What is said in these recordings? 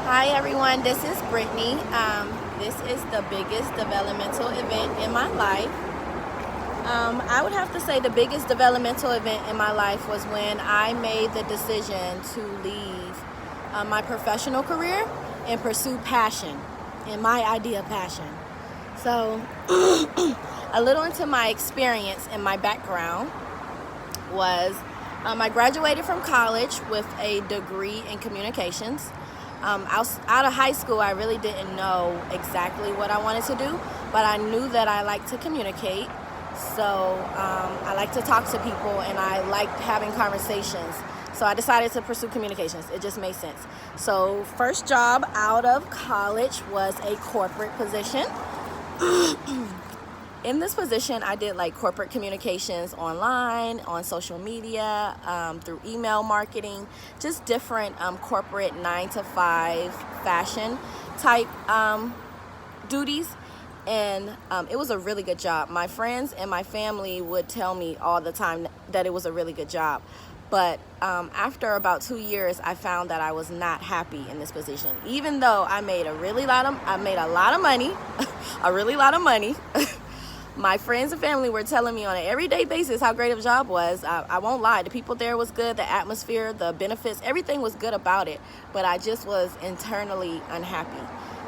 Hi everyone, this is Brittany. This is the biggest developmental event in my life. I would have to say the biggest developmental event in my life was when I made the decision to leave my professional career and pursue passion, and my idea of passion. So a little into my experience and my background was I graduated from college with a degree in communications. Out of high school, I really didn't know exactly what I wanted to do, but I knew that I liked to communicate. So I like to talk to people, and I liked having conversations. So I decided to pursue communications. It just made sense. So first job out of college was a corporate position. In this position, I did like corporate communications online, on social media, through email marketing, just different corporate 9-to-5 fashion type duties. And it was a really good job. My friends and my family would tell me all the time that it was a really good job. But after about 2 years, I found that I was not happy in this position. Even though I made a lot of money, a really lot of money. My friends and family were telling me on an everyday basis how great of a job was. I won't lie, the people there was good, the atmosphere, the benefits, everything was good about it. But I just was internally unhappy.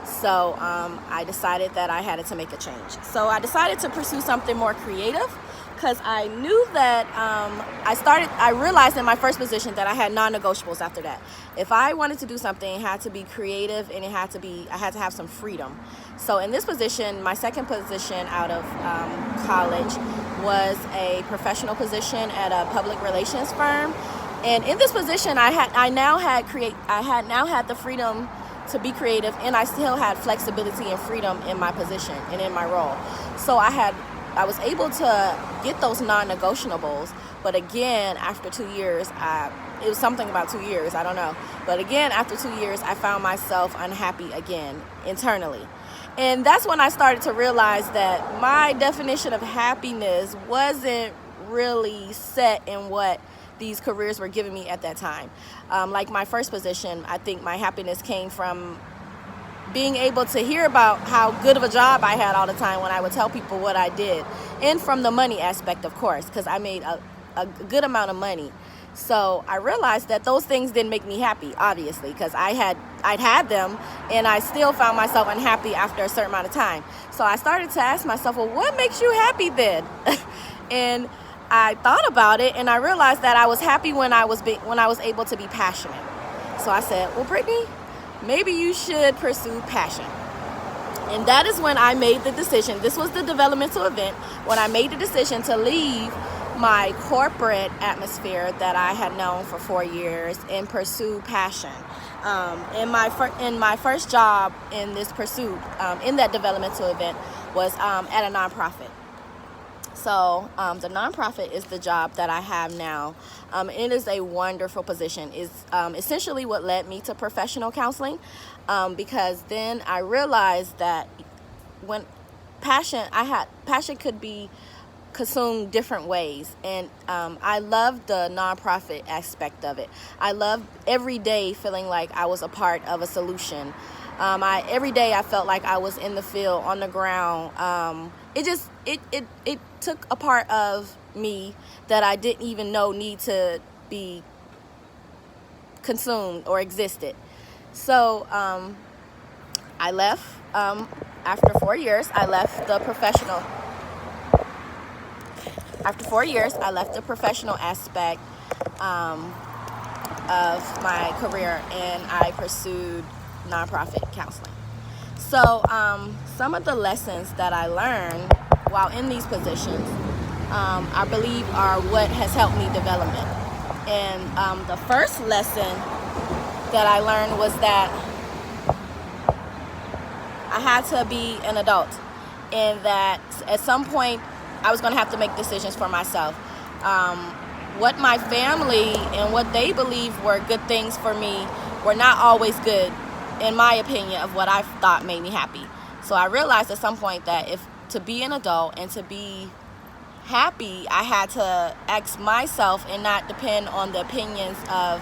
So I decided that I had to make a change. So I decided to pursue something more creative, because I knew that I realized in my first position that I had non-negotiables after that. If I wanted to do something, it had to be creative, and I had to have some freedom. So in this position, my second position out of college was a professional position at a public relations firm. And in this position, I now had the freedom to be creative, and I still had flexibility and freedom in my position and in my role. So I was able to get those non-negotiables, but again, after 2 years, it was something about 2 years, I don't know. But again, after 2 years, I found myself unhappy again, internally. And that's when I started to realize that my definition of happiness wasn't really set in what these careers were giving me at that time. Like my first position, I think my happiness came from being able to hear about how good of a job I had all the time when I would tell people what I did. And from the money aspect, of course, because I made a good amount of money. So I realized that those things didn't make me happy, obviously, because I'd had them, and I still found myself unhappy after a certain amount of time. So I started to ask myself, well, what makes you happy then? And I thought about it, and I realized that I was happy when I was able to be passionate. So I said, well, Brittany, maybe you should pursue passion. And that is when I made the decision. This was the developmental event when I made the decision to leave my corporate atmosphere that I had known for 4 years and pursue passion. In my first job in this pursuit, in that developmental event, was at a nonprofit. So the nonprofit is the job that I have now. It is a wonderful position. It's essentially what led me to professional counseling, because then I realized that when passion could be consumed different ways, and I love the nonprofit aspect of it. I love every day feeling like I was a part of a solution. Every day I felt like I was in the field, on the ground. It took a part of me that I didn't even know need to be consumed or existed. So I left after 4 years. After 4 years, I left the professional aspect of my career, and I pursued nonprofit counseling. So some of the lessons that I learned while in these positions, I believe, are what has helped me development. And the first lesson that I learned was that I had to be an adult, and that at some point I was going to have to make decisions for myself. What my family and what they believed were good things for me were not always good, in my opinion, of what I thought made me happy. So I realized at some point that to be an adult and to be happy, I had to ask myself and not depend on the opinions of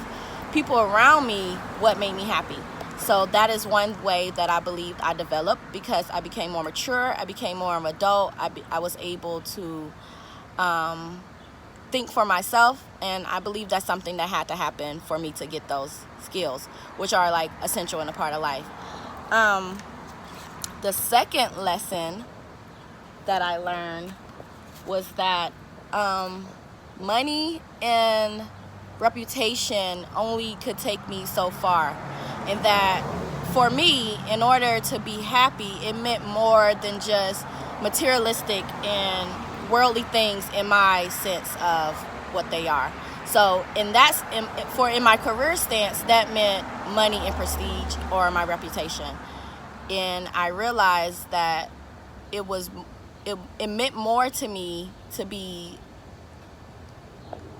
people around me what made me happy. So that is one way that I believed I developed, because I became more mature, I became more of an adult, I was able to think for myself, and I believe that's something that had to happen for me to get those skills, which are like essential in a part of life. The second lesson that I learned was that money and reputation only could take me so far, and that for me, in order to be happy, it meant more than just materialistic and worldly things in my sense of what they are. So in my career stance, that meant money and prestige, or my reputation. And I realized that it meant more to me to be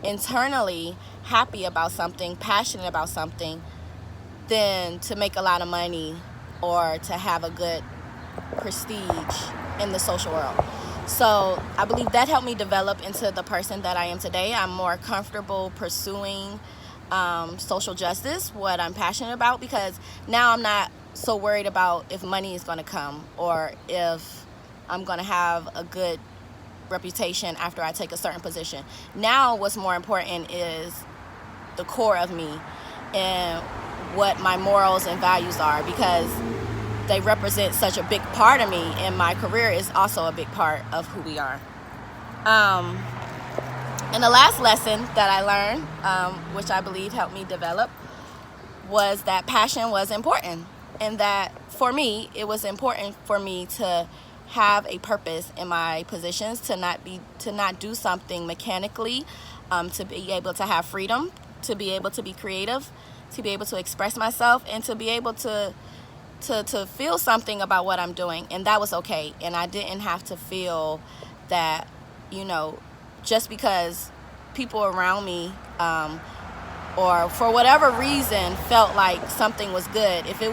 internally happy about something, passionate about something, than to make a lot of money or to have a good prestige in the social world. So I believe that helped me develop into the person that I am today. I'm more comfortable pursuing social justice, what I'm passionate about, because now I'm not so worried about if money is going to come or if I'm going to have a good reputation after I take a certain position. Now what's more important is the core of me and what my morals and values are, because they represent such a big part of me, and my career is also a big part of who we are. And the last lesson that I learned, which I believe helped me develop, was that passion was important, and that for me, it was important for me to have a purpose in my positions, to not do something mechanically, to be able to have freedom, to be able to be creative, to be able to express myself, and to be able to feel something about what I'm doing. And that was okay. And I didn't have to feel that, just because people around me or for whatever reason felt like something was good. If it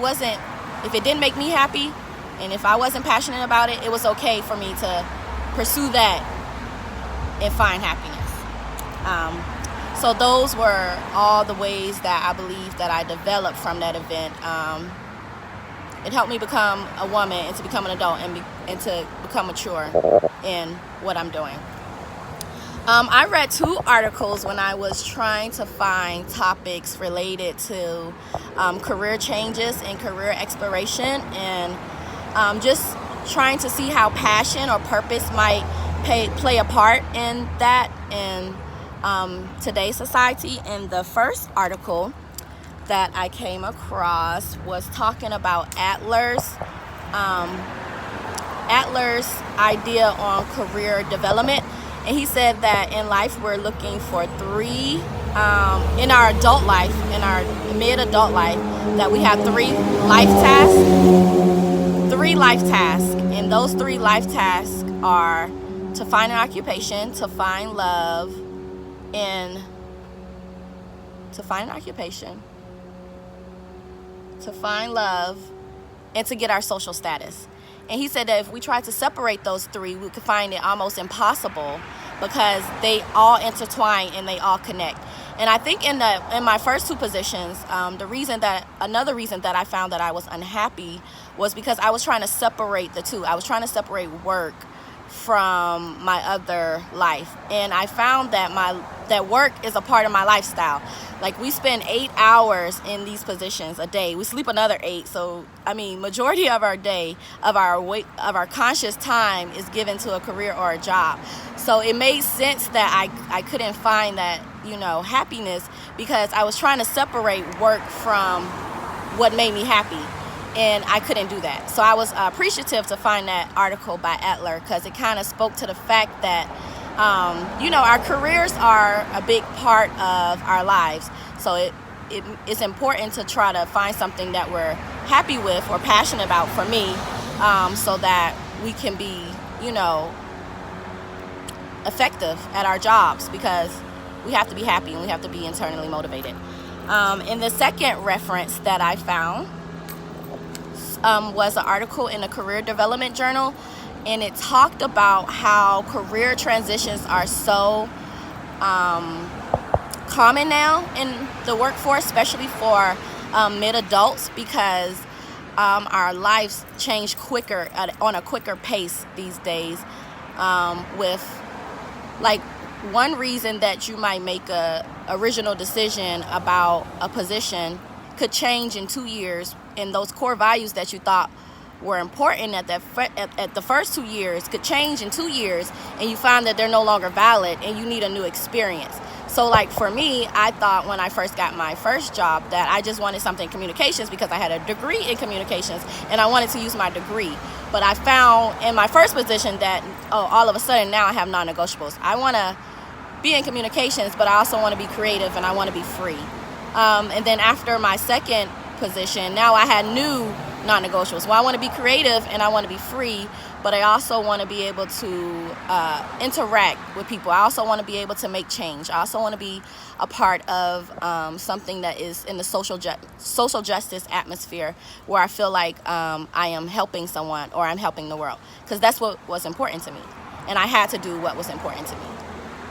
didn't make me happy, and if I wasn't passionate about it, it was okay for me to pursue that and find happiness. So those were all the ways that I believe that I developed from that event. It helped me become a woman and to become an adult and to become mature in what I'm doing. I read 2 articles when I was trying to find topics related to career changes and career exploration, and just trying to see how passion or purpose might play a part in that in today's society. And the first article that I came across was talking about Adler's idea on career development. And he said that in life we're looking for 3, in our adult life, in our mid-adult life, that we have 3 life tasks. 3 life tasks. And those 3 life tasks are to find an occupation, to find love, and to find an occupation, to find love, and to get our social status. And he said that if we tried to separate those 3, we could find it almost impossible, because they all intertwine and they all connect. And I think in my first 2 positions, another reason that I found that I was unhappy was because I was trying to separate the 2. I was trying to separate work from my other life, and I found that work is a part of my lifestyle. Like, we spend 8 hours in these positions a day. We sleep another 8. So majority of our day, of our conscious time, is given to a career or a job. So it made sense that I couldn't find that happiness, because I was trying to separate work from what made me happy. And I couldn't do that. So I was appreciative to find that article by Adler, because it kind of spoke to the fact that, our careers are a big part of our lives. So it's important to try to find something that we're happy with or passionate about, for me, so that we can be, effective at our jobs, because we have to be happy and we have to be internally motivated. And the second reference that I found was an article in a career development journal, and it talked about how career transitions are so common now in the workforce, especially for mid-adults, because our lives change quicker on a quicker pace these days. With like one reason that you might make a original decision about a position could change in 2 years, and those core values that you thought were important at the first 2 years could change in 2 years, and you find that they're no longer valid and you need a new experience. So like for me, I thought when I first got my first job that I just wanted something in communications because I had a degree in communications and I wanted to use my degree. But I found in my first position that all of a sudden now I have non-negotiables. I want to be in communications, but I also want to be creative and I want to be free. And then after my second position, now I had new non-negotiables. Well, I want to be creative and I want to be free, but I also want to be able to interact with people. I also want to be able to make change. I also want to be a part of something that is in the social justice atmosphere, where I feel like I am helping someone or I'm helping the world, because that's what was important to me, and I had to do what was important to me.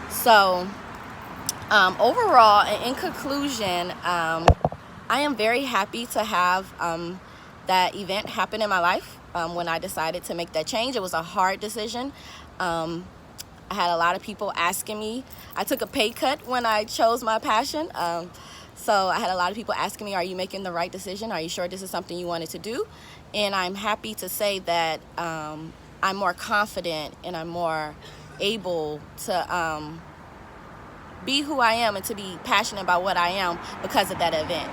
So overall, and in conclusion, I am very happy to have that event happen in my life. When I decided to make that change, it was a hard decision. I had a lot of people asking me. I took a pay cut when I chose my passion. So I had a lot of people asking me, are you making the right decision? Are you sure this is something you wanted to do? And I'm happy to say that I'm more confident and I'm more able to be who I am and to be passionate about what I am because of that event.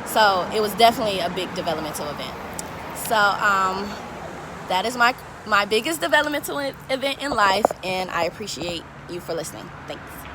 So it was definitely a big developmental event. So that is my biggest developmental event in life, and I appreciate you for listening. Thanks.